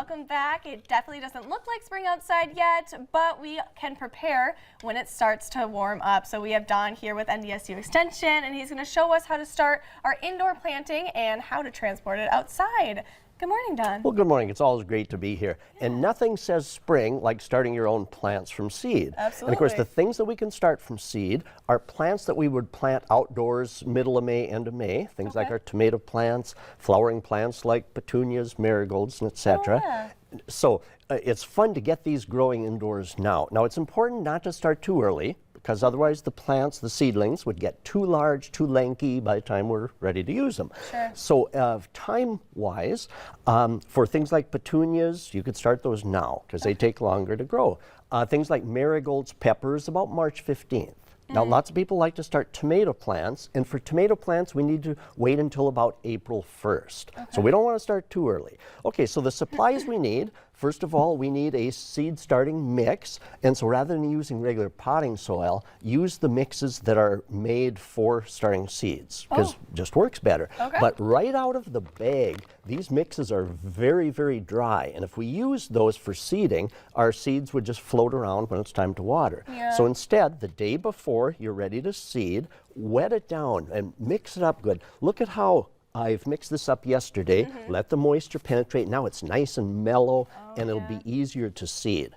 welcome back. It definitely doesn't look like spring outside yet, but we can prepare when it starts to warm up. So we have Don here with NDSU Extension, and he's going to show us how to start our indoor planting and how to transport it outside. Good morning, Don. Well, good morning. It's always great to be here. Yeah. And nothing says spring like starting your own plants from seed. Absolutely. And of course, the things that we can start from seed are plants that we would plant outdoors middle of May, end of May. Things like our tomato plants, flowering plants like petunias, marigolds, and etc. Oh, yeah. So it's fun to get these growing indoors now. Now, it's important not to start too early, because otherwise the plants, the seedlings, would get too large, too lanky by the time we're ready to use them. Sure. So time-wise, for things like petunias, you could start those now because they take longer to grow. Things like marigolds, peppers, about March 15th. Now, lots of people like to start tomato plants, and for tomato plants, we need to wait until about April 1st. Okay. So we don't want to start too early. Okay, so the supplies we need, first of all, we need a seed starting mix, and so rather than using regular potting soil, use the mixes that are made for starting seeds, because it just works better. Okay. But right out of the bag, these mixes are very, very dry, and if we use those for seeding, our seeds would just float around when it's time to water. Yeah. So instead, the day before you're ready to seed, wet it down and mix it up good. Look at how I've mixed this up yesterday. Let the moisture penetrate. Now it's nice and mellow, and it'll be easier to seed.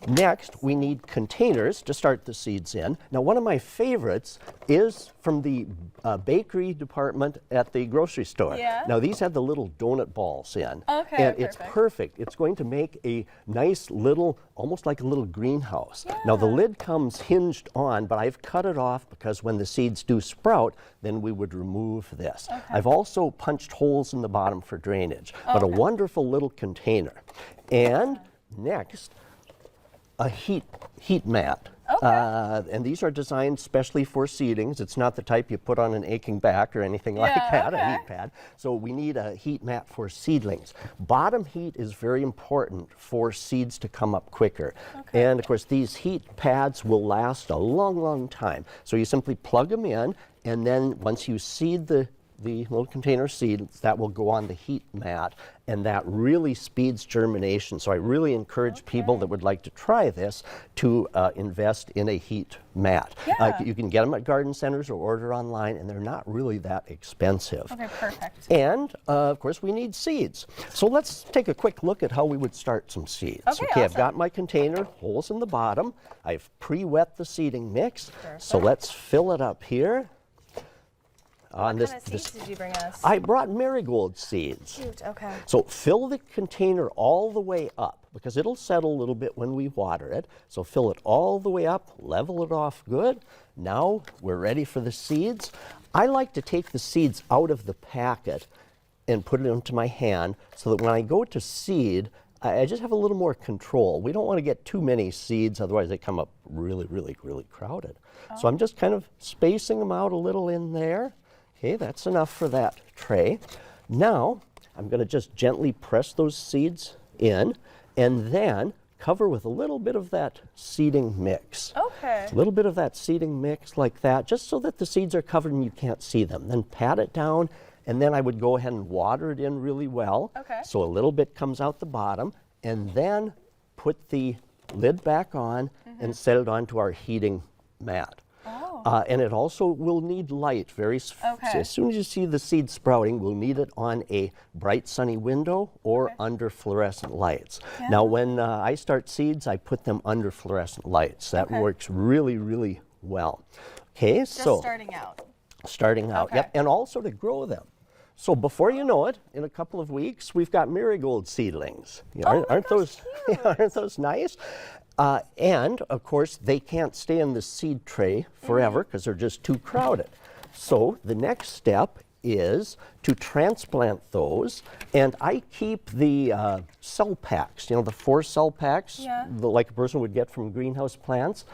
Next, we need containers to start the seeds in. Now, one of my favorites is from the bakery department at the grocery store. Yeah. Now, these have the little donut balls in. Okay, and it's perfect. It's going to make a nice little, almost like a little greenhouse. Yeah. Now, the lid comes hinged on, but I've cut it off because when the seeds do sprout, then we would remove this. Okay. I've also punched holes in the bottom for drainage, but a wonderful little container. And next, a heat mat. Okay. And these are designed specially for seedings. It's not the type you put on an aching back or anything like that, a heat pad. So we need a heat mat for seedlings. Bottom heat is very important for seeds to come up quicker. Okay. And of course, these heat pads will last a long, long time. So you simply plug them in, and then once you seed the little container seeds, that will go on the heat mat, and that really speeds germination. So I really encourage people that would like to try this to invest in a heat mat. Yeah. You can get them at garden centers or order online, and they're not really that expensive. Okay, perfect. And of course, we need seeds. So let's take a quick look at how we would start some seeds. Okay, I've got my container, holes in the bottom. I've pre-wet the seeding mix. Perfect. So let's fill it up here. What kind of seeds did you bring us? I brought marigold seeds. Cute, okay. So fill the container all the way up, because it'll settle a little bit when we water it. So fill it all the way up, level it off good. Now we're ready for the seeds. I like to take the seeds out of the packet and put it into my hand so that when I go to seed, I just have a little more control. We don't want to get too many seeds, otherwise they come up really, really, really crowded. So I'm just kind of spacing them out a little in there. Okay, that's enough for that tray. Now, I'm going to just gently press those seeds in and then cover with a little bit of that seeding mix. Okay. A little bit of that seeding mix like that, just so that the seeds are covered and you can't see them. Then pat it down, and then I would go ahead and water it in really well. Okay. So a little bit comes out the bottom, and then put the lid back on and set it onto our heating mat. And it also will need light. As soon as you see the seed sprouting, we'll need it on a bright sunny window or under fluorescent lights. Yeah. Now, when I start seeds, I put them under fluorescent lights. That works really, really well. Okay, so starting out. Starting out, yep, and also to grow them. So before you know it, in a couple of weeks, we've got marigold seedlings. Aren't those nice? And of course, they can't stay in the seed tray forever because they're just too crowded. So the next step is to transplant those, and I keep the cell packs, the 4 cell packs, like a person would get from greenhouse plants,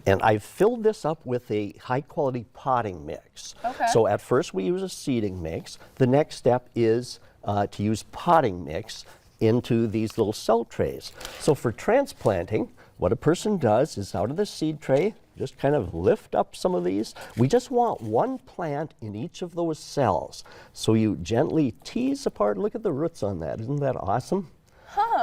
and I've filled this up with a high-quality potting mix. Okay. So at first we use a seeding mix. The next step is to use potting mix into these little cell trays. So for transplanting, what a person does is out of the seed tray, just kind of lift up some of these. We just want one plant in each of those cells. So you gently tease apart. Look at the roots on that. Isn't that awesome?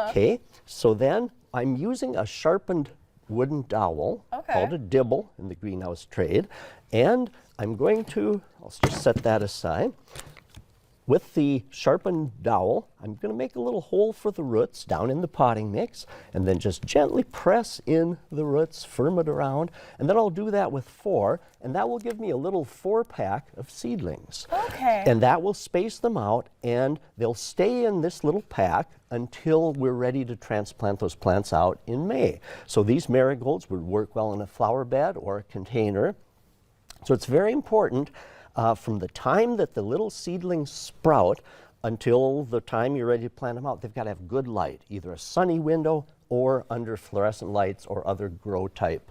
Okay, so then I'm using a sharpened wooden dowel called a dibble in the greenhouse trade, and I'm going to, I'll just set that aside. With the sharpened dowel, I'm going to make a little hole for the roots down in the potting mix, and then just gently press in the roots, firm it around, and then I'll do that with 4, and that will give me a little 4-pack of seedlings. Okay. And that will space them out, and they'll stay in this little pack until we're ready to transplant those plants out in May. So these marigolds would work well in a flower bed or a container. So it's very important from the time that the little seedlings sprout until the time you're ready to plant them out, they've got to have good light, either a sunny window or under fluorescent lights or other grow type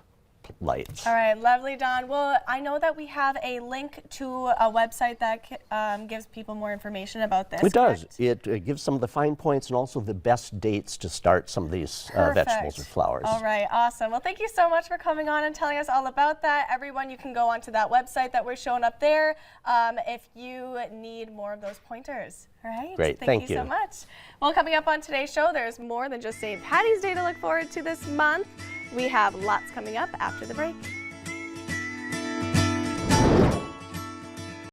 lights. All right, lovely, Don. Well, I know that we have a link to a website that gives people more information about this. It does. Correct? It gives some of the fine points and also the best dates to start some of these vegetables or flowers. All right, awesome. Well, thank you so much for coming on and telling us all about that. Everyone, you can go onto that website that we're showing up there if you need more of those pointers. All right. Great, Thank you so much. Well, coming up on today's show, there's more than just St. Patty's Day to look forward to this month. We have lots coming up after the break.